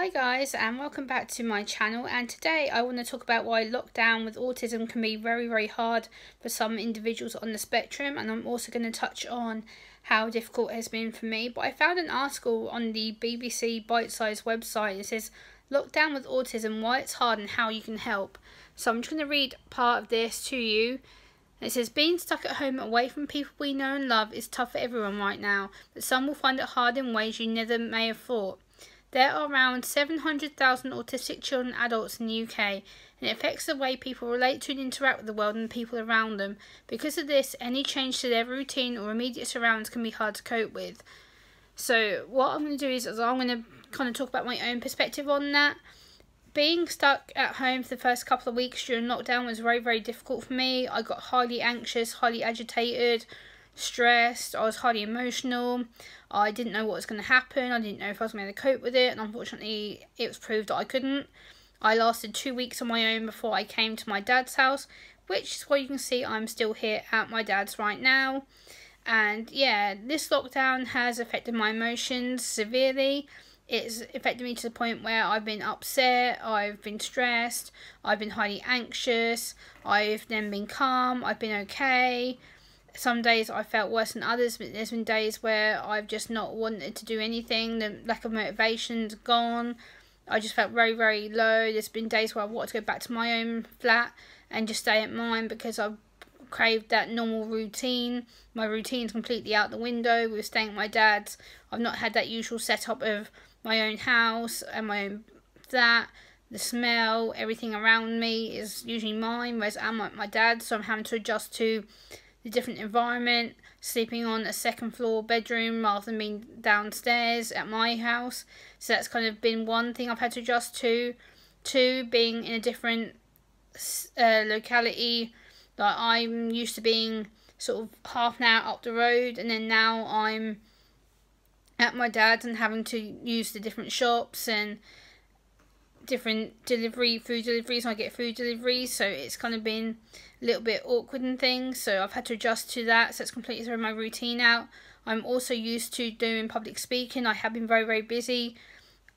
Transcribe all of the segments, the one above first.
Hi guys, and welcome back to my channel, and today I want to talk about why lockdown with autism can be very hard for some individuals on the spectrum, and I'm also going to touch on how difficult it has been for me. But I found an article on the BBC Bite-Size website. It says lockdown with autism, why it's hard and how you can help. So I'm just going to read part of this to you. It says, being stuck at home away from people we know and love is tough for everyone right now, but some will find it hard in ways you never may have thought. There are around 700,000 autistic children and adults in the UK, and it affects the way people relate to and interact with the world and the people around them. Because of this, any change to their routine or immediate surroundings can be hard to cope with. So what I'm going to do is I'm going to kind of talk about my own perspective on that. Being stuck at home for the first couple of weeks during lockdown was very difficult for me. I got highly anxious, highly agitated, stressed. I was highly emotional. I didn't know what was going to happen. I didn't know if I was going to cope with it, and unfortunately it was proved that I couldn't. I lasted 2 weeks on my own before I came to my dad's house, which is why you can see I'm still here at my dad's right now. And yeah, this lockdown has affected my emotions severely. It's affected me to the point where I've been upset, I've been stressed, I've been highly anxious, I've then been calm, I've been okay. Some days I felt worse than others, but there's been days where I've just not wanted to do anything. The lack of motivation's gone. I just felt very low. There's been days where I wanted to go back to my own flat and just stay at mine because I've craved that normal routine. My routine's completely out the window with staying at my dad's. I've not had that usual setup of my own house and my own flat. The smell, everything around me is usually mine, whereas I'm at my dad's, so I'm having to adjust to the different environment, sleeping on a second floor bedroom rather than being downstairs at my house. So that's kind of been one thing I've had to adjust to. Two, being in a different locality. Like, I'm used to being sort of half an hour up the road, and then now I'm at my dad's and having to use the different shops and different food deliveries. I get food deliveries, so it's kind of been a little bit awkward and things, so I've had to adjust to that. So it's completely thrown my routine out. I'm also used to doing public speaking. I have been very busy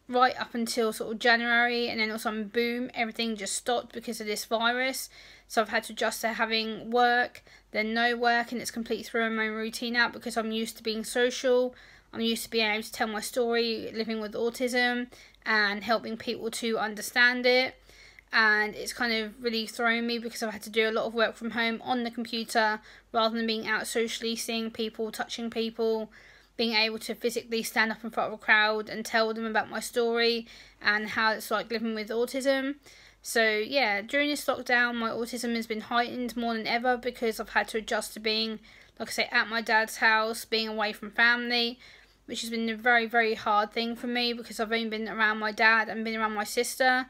right up until sort of January, and then also boom, everything just stopped because of this virus. So I've had to adjust to having work, then no work, and it's completely thrown my routine out because I'm used to being social. I'm used to being able to tell my story, living with autism and helping people to understand it, and it's kind of really thrown me because I've had to do a lot of work from home on the computer rather than being out socially, seeing people, touching people, being able to physically stand up in front of a crowd and tell them about my story and how it's like living with autism. So yeah, during this lockdown my autism has been heightened more than ever because I've had to adjust to being, like I say, at my dad's house, being away from family, which has been a very hard thing for me because I've only been around my dad and been around my sister.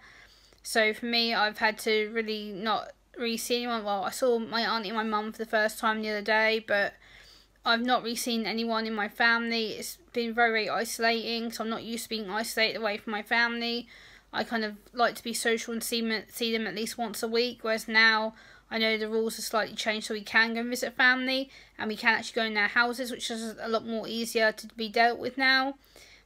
So for me, I've had to really not really see anyone. Well, I saw my auntie and my mum for the first time the other day, but I've not really seen anyone in my family. It's been very isolating, so I'm not used to being isolated away from my family. I kind of like to be social and see them at least once a week, whereas now I know the rules have slightly changed, so we can go and visit family and we can actually go in their houses, which is a lot more easier to be dealt with now.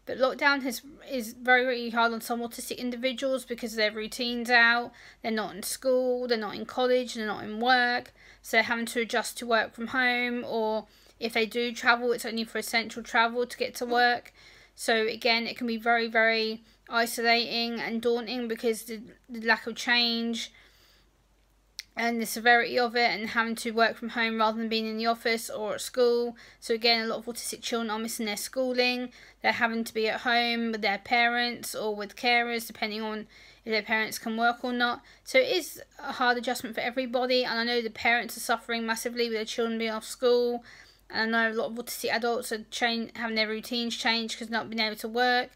But lockdown is very hard on some autistic individuals because their routine's out. They're not in school, they're not in college, they're not in work, so they're having to adjust to work from home, or if they do travel, it's only for essential travel to get to work. So again, it can be very isolating and daunting because the lack of change and the severity of it, and having to work from home rather than being in the office or at school. So again, a lot of autistic children are missing their schooling. They're having to be at home with their parents or with carers, depending on if their parents can work or not. So it is a hard adjustment for everybody, and I know the parents are suffering massively with their children being off school, and I know a lot of autistic adults are having their routines changed because not being able to work.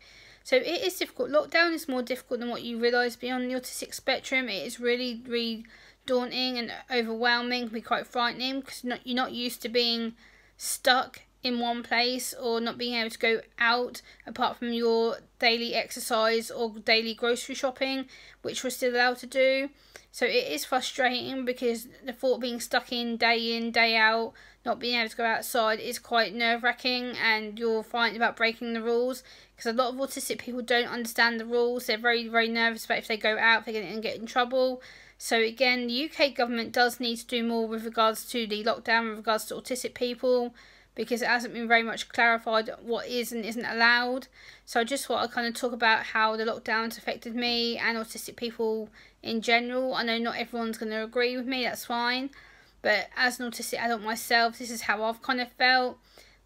So it is difficult. Lockdown is more difficult than what you realise beyond the autistic spectrum. It is really daunting and overwhelming, can be quite frightening because you're not used to being stuck in one place, or not being able to go out apart from your daily exercise or daily grocery shopping, which we're still allowed to do. So it is frustrating, because the thought of being stuck in, day out, not being able to go outside is quite nerve-wracking, and you're frightened about breaking the rules, because a lot of autistic people don't understand the rules. They're very, very nervous about if they go out, they're going to get in trouble. So again, the UK government does need to do more with regards to the lockdown, with regards to autistic people, because it hasn't been very much clarified what is and isn't allowed. So I just thought I'd kind of talk about how the lockdown's affected me and autistic people in general. I know not everyone's going to agree with me, that's fine. But as an autistic adult myself, this is how I've kind of felt.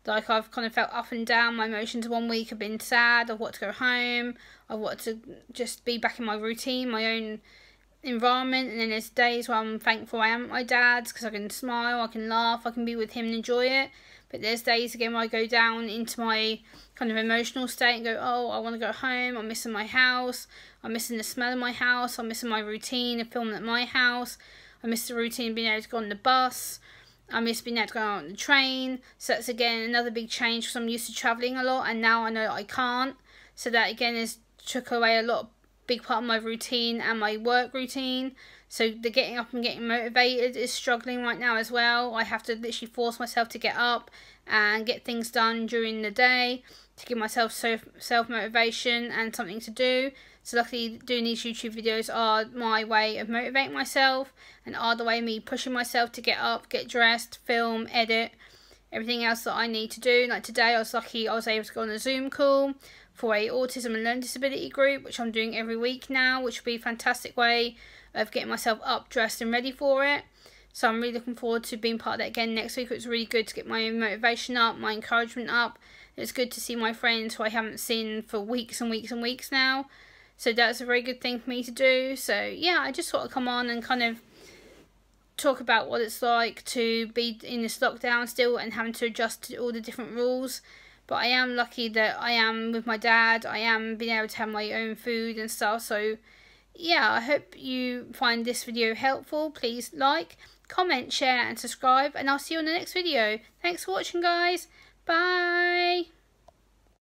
Like, I've kind of felt up and down. My emotions 1 week have been sad. I've wanted to go home. I've wanted to just be back in my routine, my own environment. And then there's days where I'm thankful I am at my dad's, because I can smile, I can laugh, I can be with him and enjoy it. But there's days again where I go down into my kind of emotional state and go, oh, I want to go home, I'm missing my house, I'm missing the smell of my house, I'm missing my routine of filming at my house, I miss the routine of being able to go on the bus, I miss being able to go on the train. So that's again another big change, because I'm used to travelling a lot and now I know that I can't. So that again has took away a lot, big part of my routine and my work routine. So the getting up and getting motivated is struggling right now as well. I have to literally force myself to get up and get things done during the day to give myself self-motivation and something to do. So luckily doing these YouTube videos are my way of motivating myself, and are the way of me pushing myself to get up, get dressed, film, edit, everything else that I need to do. Like today I was lucky I was able to go on a Zoom call for a autism and learning disability group, which I'm doing every week now, which will be a fantastic way of getting myself up, dressed and ready for it. So I'm really looking forward to being part of that again next week. It's really good to get my motivation up, my encouragement up. It's good to see my friends who I haven't seen for weeks and weeks and weeks now. So that's a very good thing for me to do. So yeah, I just thought I'd come on and kind of talk about what it's like to be in this lockdown still and having to adjust to all the different rules. But I am lucky that I am with my dad. I am being able to have my own food and stuff. So yeah, I hope you find this video helpful. Please like, comment, share and subscribe, and I'll see you on the next video. Thanks for watching, guys. Bye.